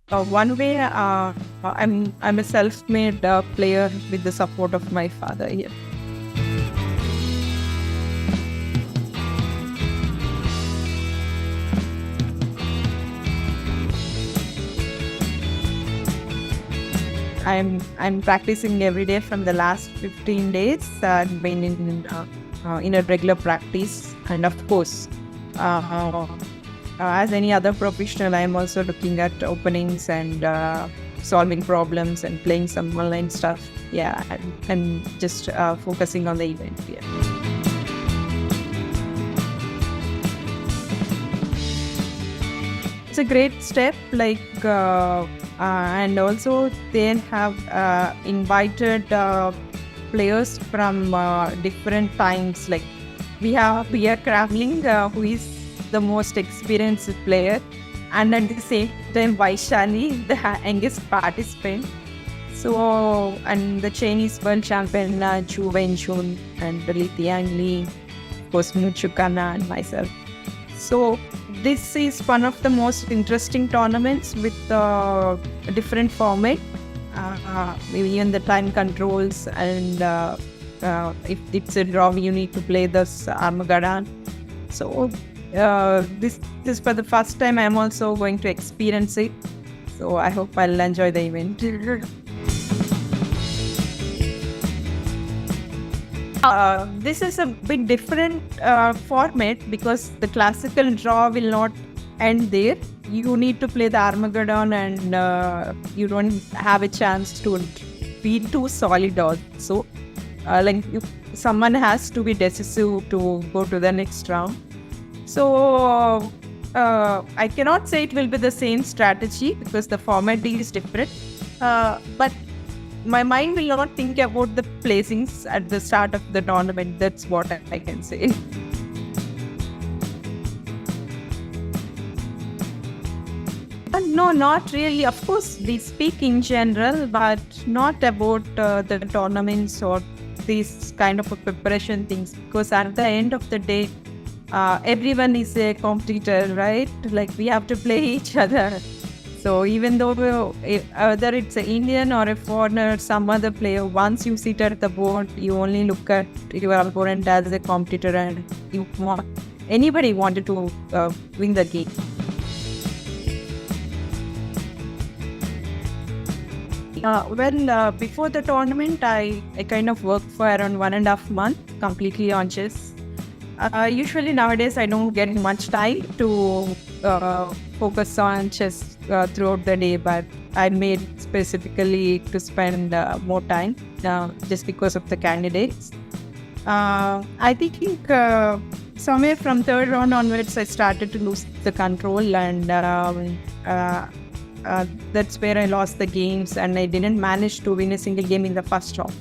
One way, I'm a self-made player with the support of my father here. I'm practicing every day from the last 15 days. I've been in a regular practice, and of course, as any other professional, I'm also looking at openings and solving problems and playing some online stuff. Yeah, I'm just focusing on the event. Yeah. It's a great step, and also they have invited players from different times. Like we have Pierre Kravling, who is the most experienced player, and at the same time Vaishali, the youngest participant. So, and the Chinese world champion Chu Wenchun and Li Tianli, of course Chukana and myself. So this is one of the most interesting tournaments with a different format. Even the time controls, and if it's a draw, you need to play this Armageddon. So this is for the first time. I'm also going to experience it. So I hope I'll enjoy the event. This is a bit different format because the classical draw will not end there. You need to play the Armageddon, and you don't have a chance to be too solid also. Someone has to be decisive to go to the next round. So I cannot say it will be the same strategy because the format is different. But my mind will not think about the placings at the start of the tournament. That's what I can say. No, not really. Of course, we speak in general, but not about the tournaments or these kind of a preparation things. Because at the end of the day, everyone is a competitor, right? Like we have to play each other. So even though whether it's an Indian or a foreigner, some other player, once you sit at the board, you only look at your opponent as a competitor, and anybody wanted to win the game. Before the tournament, I kind of worked for around 1.5 months completely on chess. Usually nowadays, I don't get much time to focus on chess throughout the day, but I made specifically to spend more time just because of the candidates. I think somewhere from third round onwards, I started to lose the control, and that's where I lost the games, and I didn't manage to win a single game in the first round.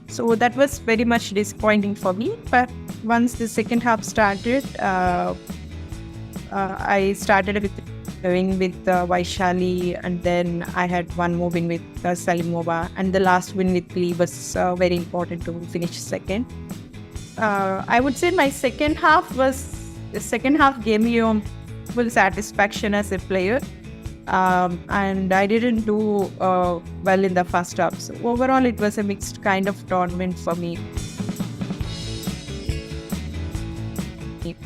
So that was very much disappointing for me. But once the second half started, I started with Vaishali, and then I had one more win with Salimova, and the last win with Lee was very important to finish second. I would say my second half gave me full satisfaction as a player. And I didn't do well in the first half. So overall, it was a mixed kind of tournament for me.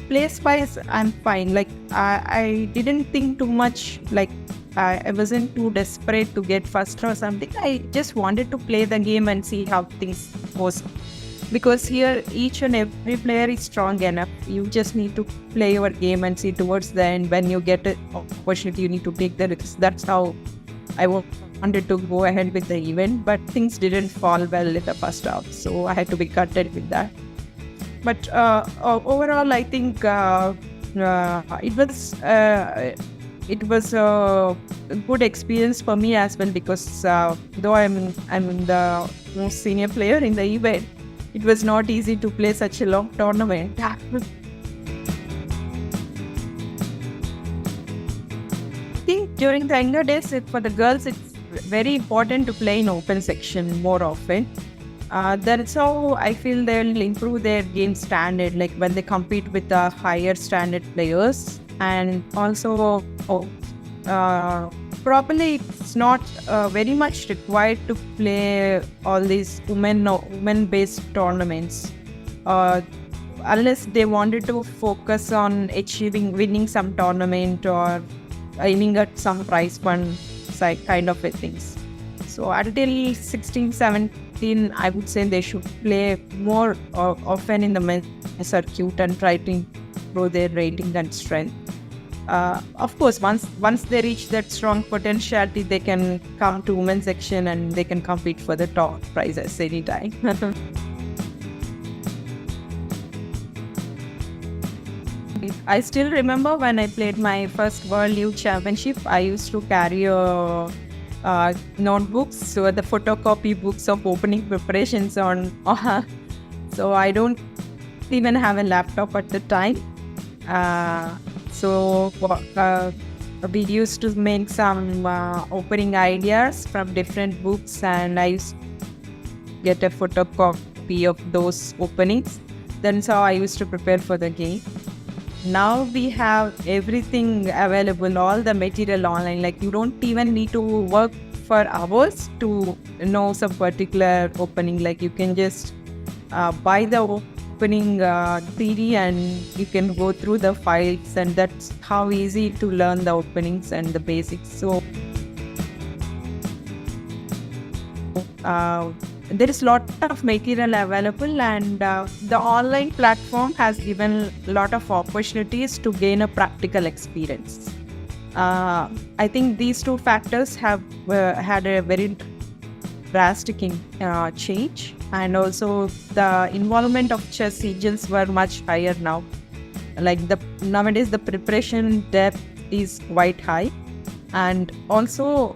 Place-wise, I'm fine. Like I didn't think too much. Like I wasn't too desperate to get first or something. I just wanted to play the game and see how things goes. Because here, each and every player is strong enough. You just need to play your game and see towards the end. When you get an opportunity, you need to take the risks. That's how I wanted to go ahead with the event. But things didn't fall well in the first half, so I had to be content with that. But overall, I think it was a good experience for me as well, because though I'm the most senior player in the event, it was not easy to play such a long tournament. I think during the younger days, for the girls, it's very important to play in open section more often. That's how I feel they'll improve their game standard, like when they compete with the higher standard players, and also probably it's not very much required to play all these women-based tournaments. Uh, Unless they wanted to focus on winning some tournament or aiming at some prize fund side kind of a things. So until 16, 17, I would say they should play more often in the men's circuit and try to improve their rating and strength. Of course, once they reach that strong potentiality, they can come to women's section and they can compete for the top prizes anytime. I still remember when I played my first World Youth Championship, I used to carry notebooks, so the photocopy books of opening preparations on. So I don't even have a laptop at the time. So we used to make some opening ideas from different books, and I used to get a photocopy of those openings. That's how I used to prepare for the game. Now we have everything available, all the material online. Like you don't even need to work for hours to know some particular opening. Like you can just buy the opening theory and you can go through the files, and that's how easy to learn the openings and the basics. So there is a lot of material available, and the online platform has given a lot of opportunities to gain a practical experience. I think these two factors have had a very drastic change, and also the involvement of chess agents were much higher now. Like nowadays the preparation depth is quite high, and also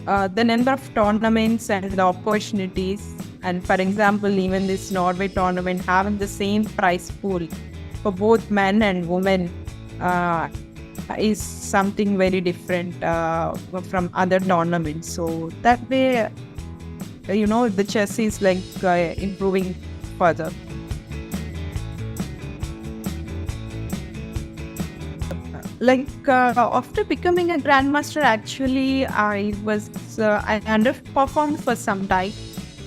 the number of tournaments and the opportunities. And for example, even this Norway tournament having the same prize pool for both men and women is something very different from other tournaments. So that way, the chess is like improving further. After becoming a grandmaster, actually I underperformed for some time.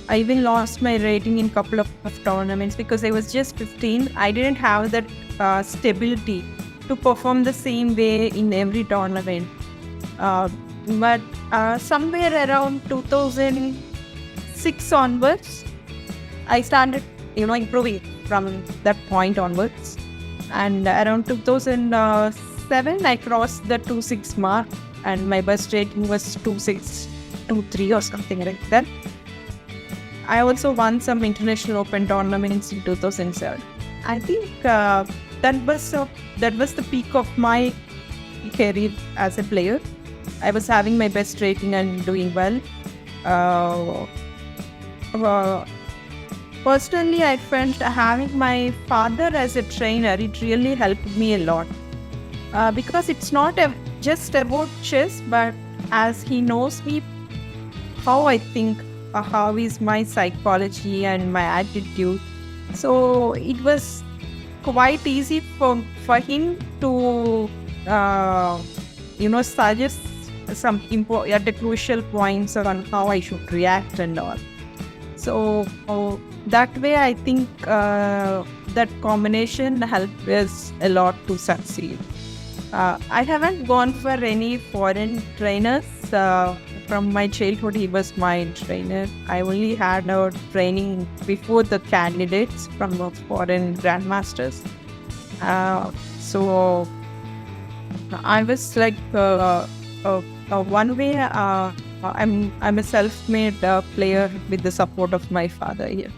I even lost my rating in couple of tournaments because I was just 15. I didn't have that stability to perform the same way in every tournament. But somewhere around 2006 onwards, I started, improving from that point onwards. And around 2007, I crossed the 2.6 mark, and my best rating was 2.6, 2.3 or something like that. I also won some international open tournaments in 2007. I think that was the peak of my career as a player. I was having my best rating and doing well. Personally, I felt having my father as a trainer, it really helped me a lot. Because it's not just about chess, but as he knows me, how I think, how is my psychology and my attitude. So it was quite easy for him to suggest some at the crucial points on how I should react and all. So that way I think that combination helped us a lot to succeed. I haven't gone for any foreign trainers. From my childhood, he was my trainer. I only had a training before the candidates from the foreign grandmasters. So I was like one way. I'm a self-made player with the support of my father here.